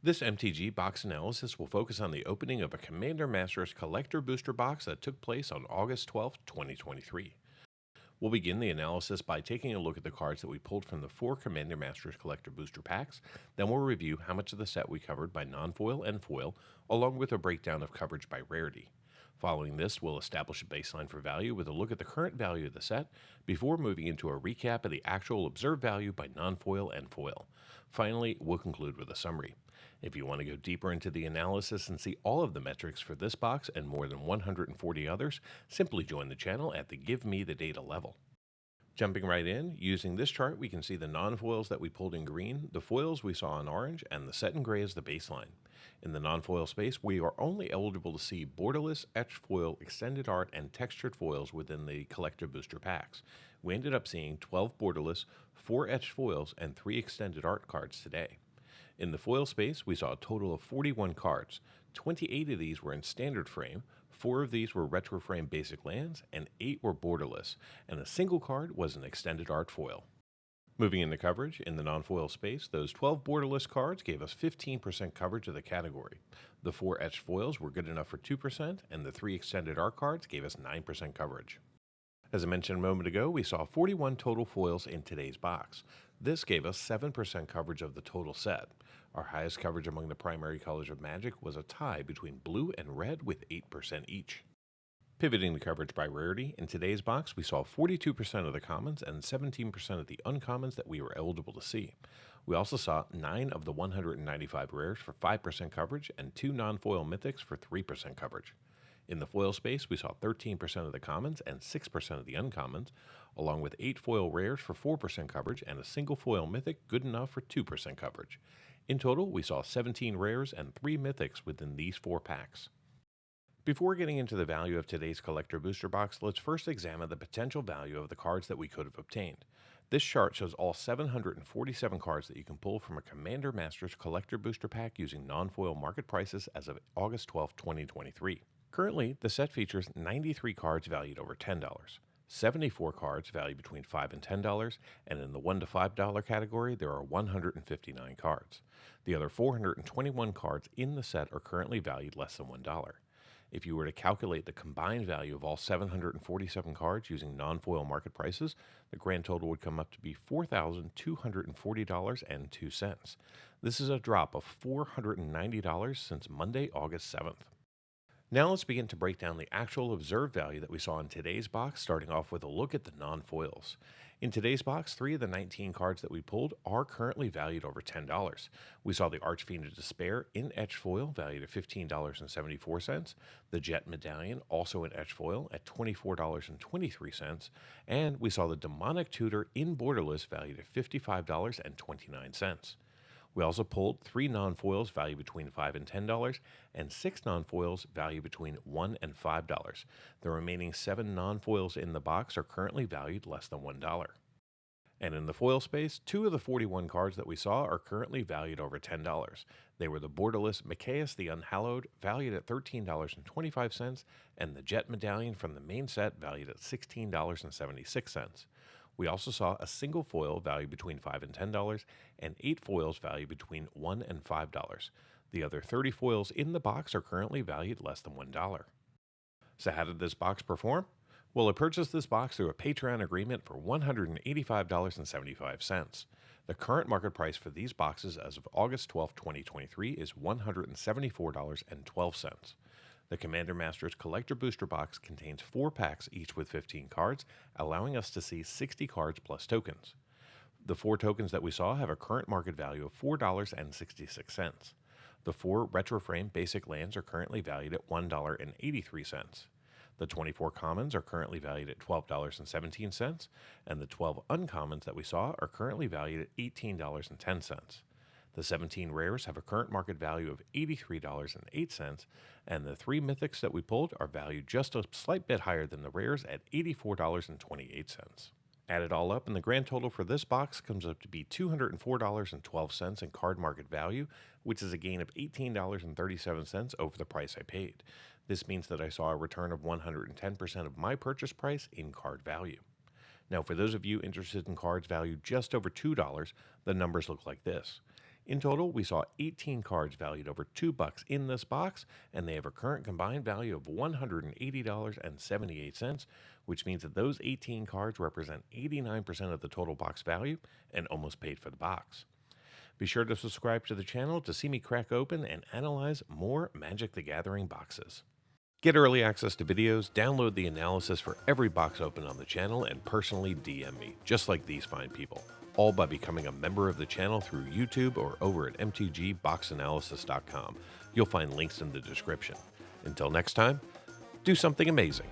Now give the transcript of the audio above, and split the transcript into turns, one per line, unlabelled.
This MTG box analysis will focus on the opening of a Commander Masters Collector Booster box that took place on August 12, 2023. We'll begin the analysis by taking a look at the cards that we pulled from the 4 Commander Masters Collector Booster packs. Then we'll review how much of the set we covered by non-foil and foil, along with a breakdown of coverage by rarity. Following this, we'll establish a baseline for value with a look at the current value of the set before moving into a recap of the actual observed value by non-foil and foil. Finally, we'll conclude with a summary. If you want to go deeper into the analysis and see all of the metrics for this box and more than 140 others, simply join the channel at the Give Me the Data level. Jumping right in, using this chart, we can see the non-foils that we pulled in green, the foils we saw in orange, and the set in gray as the baseline. In the non-foil space, we are only eligible to see borderless, etched foil, extended art, and textured foils within the collector booster packs. We ended up seeing 12 borderless, 4 etched foils, and 3 extended art cards today. In the foil space, we saw a total of 41 cards. 28 of these were in standard frame, 4 of these were retro frame basic lands, and 8 were borderless, and a single card was an extended art foil. Moving into coverage, in the non-foil space, those 12 borderless cards gave us 15% coverage of the category. The 4 etched foils were good enough for 2%, and the 3 extended art cards gave us 9% coverage. As I mentioned a moment ago, we saw 41 total foils in today's box. This gave us 7% coverage of the total set. Our highest coverage among the primary colors of Magic was a tie between blue and red with 8% each. Pivoting the coverage by rarity, in today's box we saw 42% of the commons and 17% of the uncommons that we were eligible to see. We also saw 9 of the 195 rares for 5% coverage and 2 non-foil mythics for 3% coverage. In the foil space, we saw 13% of the commons and 6% of the uncommons, along with 8 foil rares for 4% coverage and a single foil mythic good enough for 2% coverage. In total, we saw 17 rares and 3 mythics within these 4 packs. Before getting into the value of today's collector booster box, let's first examine the potential value of the cards that we could have obtained. This chart shows all 747 cards that you can pull from a Commander Masters Collector Booster Pack using non-foil market prices as of August 12, 2023. Currently, the set features 93 cards valued over $10, 74 cards valued between $5 and $10, and in the $1 to $5 category, there are 159 cards. The other 421 cards in the set are currently valued less than $1. If you were to calculate the combined value of all 747 cards using non-foil market prices, the grand total would come up to be $4,240.02. This is a drop of $490 since Monday, August 7th. Now let's begin to break down the actual observed value that we saw in today's box, starting off with a look at the non-foils. In today's box, 3 of the 19 cards that we pulled are currently valued over $10. We saw the Archfiend of Despair in etched foil, valued at $15.74, the Jet Medallion, also in etched foil, at $24.23, and we saw the Demonic Tutor in borderless, valued at $55.29. We also pulled 3 non-foils valued between $5 and $10, and 6 non-foils valued between $1 and $5. The remaining 7 non-foils in the box are currently valued less than $1. And in the foil space, 2 of the 41 cards that we saw are currently valued over $10. They were the borderless Machias the Unhallowed, valued at $13.25, and the Jet Medallion from the main set, valued at $16.76. We also saw a single foil valued between $5 and $10, and 8 foils valued between $1 and $5. The other 30 foils in the box are currently valued less than $1. So how did this box perform? Well, I purchased this box through a Patreon agreement for $185.75. The current market price for these boxes as of August 12, 2023 is $174.12. The Commander Masters Collector Booster Box contains 4 packs, each with 15 cards, allowing us to see 60 cards plus tokens. The 4 tokens that we saw have a current market value of $4.66. The 4 retro frame basic lands are currently valued at $1.83. The 24 commons are currently valued at $12.17, and the 12 uncommons that we saw are currently valued at $18.10. The 17 rares have a current market value of $83.08, and the 3 mythics that we pulled are valued just a slight bit higher than the rares at $84.28. Add it all up, and the grand total for this box comes up to be $204.12 in card market value, which is a gain of $18.37 over the price I paid. This means that I saw a return of 110% of my purchase price in card value. Now, for those of you interested in cards valued just over $2, the numbers look like this. In total, we saw 18 cards valued over $2 in this box, and they have a current combined value of $180.78, which means that those 18 cards represent 89% of the total box value and almost paid for the box. Be sure to subscribe to the channel to see me crack open and analyze more Magic the Gathering boxes. Get early access to videos, download the analysis for every box open on the channel, and personally DM me, just like these fine people, all by becoming a member of the channel through YouTube or over at mtgboxanalysis.com. You'll find links in the description. Until next time, do something amazing.